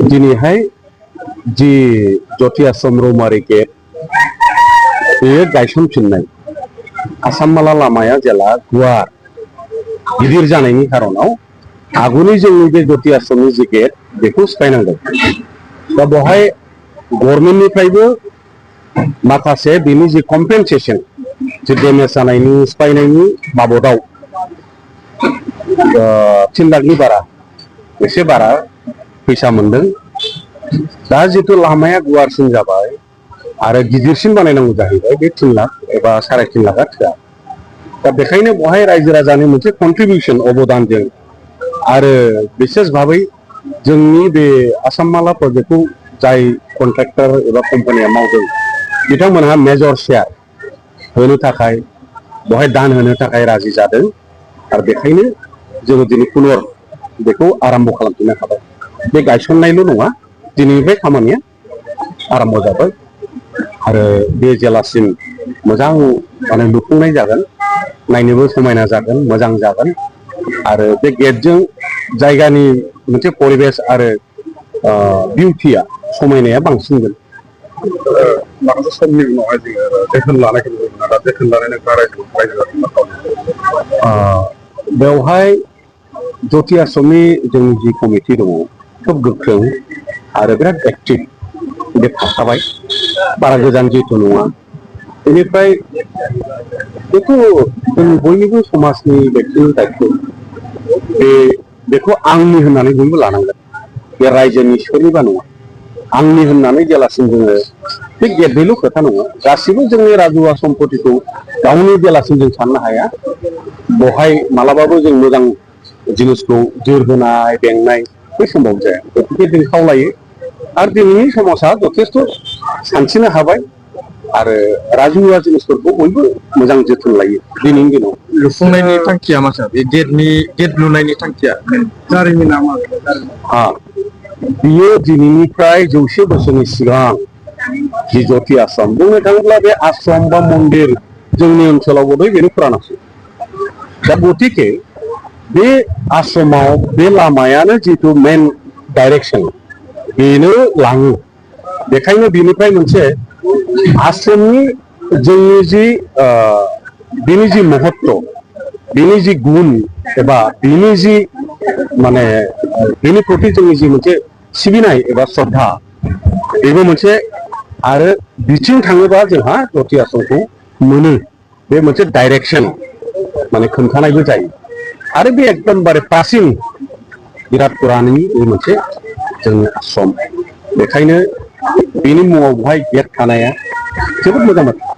दिनैहाय जि ज्योति आश्रम रौमारि गेट बेयो गायसनफिननाय आसाममाला लामाया जेला गुवार गिदिर जानायनि खारनाव आगुनि जोंनि बे ज्योति आश्रमनि जि गेट बेखौ सिफायनांगौ। दा बेवहाय गभर्नमेन्टनिफ्रायबो माखासे बेनि जि कम्पेनसेसन जि डेमेज जानायनि सिफायनायनि बाबदाव 3 लाखनि बारा एसे बारा फैसा मोनदों। दा जितु लामाया गुवारसिन जाबाय आरो गिदिरसिन बानायनांगौ जाहैबाय बे 3 लाख एबा 3.5 लाखा थोआ। दा बेखायनो बेवहाय रायजो राजानि मोनसे कन्ट्रिबिउसन अबदानजों आरो बिसेस भाबै जोंनि बे आसाममाला प्रजेक्टखौ जाय कन्ट्रेक्टर एबा कम्पानिया मावदों बिथांमोनहा मेजर शेयार होनो थाखाय बेवहाय दान होनो थाखाय राजि जादों आरो बेखायनो जोङो दिनै पुनर बेखौ आरम्भ खालामफिननो हाबाय। बे गायसननायल' नङा, दिनैनिफ्राय खामानिया आरम्भ जाबाय आरो बे जेलासिम मोजां माने लुफुंनाय जागोन, नायनोबो समायना जागोन, मोजां जागोन आरो बे गेटजों जायगानि मोनसे परिबेस आरो बिउटिया समायनाया बांसिनगोन। माखासे समनि उनावहाय जोङो जोथोन लानायखौ नुनो मोना। दा जोथोन लानाय नोंथाङा रायजो बेवहाय ज्योति आश्रमनि जोंनि जि कमिटि दङ खोब गोख्रों आरो बिराद एक्टिभ बे थाखाबाय, बारा गोजान जिहेथु नङा। बेनिफ्राय बेखौ जों बयनिबो समाजनि बेक्तिनि दायथ' बेखौ आंनि होननानै बयबो लानांगोन। बे रायजोनि सोरनिबा नङा, आंनि होननानै जेलासिम जोङो बे गेटनिल' खोथा नङा, गासिबो जोंनि राजुवा सम्पतिखौ गावनि जेलासिम जों साननो हाया। बेवहाय मालाबाबो जों मोजां जिनिसखौ जोर होनाय बेंनाय बे सम्भब जाया। गथिखे जों खावलायो आरो दिनैनि समाजा जथेस्थ' सानस्रिनो हाबाय आरो राजुवा जिनिसफोरखौ बयबो मोजां जोथोन लायो दिनैनि दिनाव। लुफुंनायनि थांखिया मा सार? बे गेट लुनायनि थांखिया जारिमिना मा? बियो दिनैनिफ्राय 100 बोसोरनि सिगां जि ज्योति आश्रम, बुंनो थाङोब्ला बे आश्रम बा मन्दिर जोंनि ओनसोलावबो बेनो फुरानासो। दा गथिखे बे आश्रमाव बे लामायानो जितु मेन डाइरेक्सन बेनो लाङो। बेखायनो बेनिफ्राय मोनसे आश्रमनि जोंनि जि बिनि जि महत्व, बिनि जि गुन एबा बिनि जि माने बिनि प्रति जोंनि जि मोनसे सिबिनाय एबा श्रद्धा बेबो मोनसे आरो बिथिं थाङोबा जोंहा ज्योति आश्रमखौ मोनो। बे मोनसे डाइरेक्सन माने खोन्थानायबो जायो आरो बे एकदमबारे प्राचिन बिराद पुरानि बे मोनसे जोंनि आश्रम। बेखायनो बेनि मुङाव बेवहाय गेट थानाया जोबोद मोजां बाथ्रा।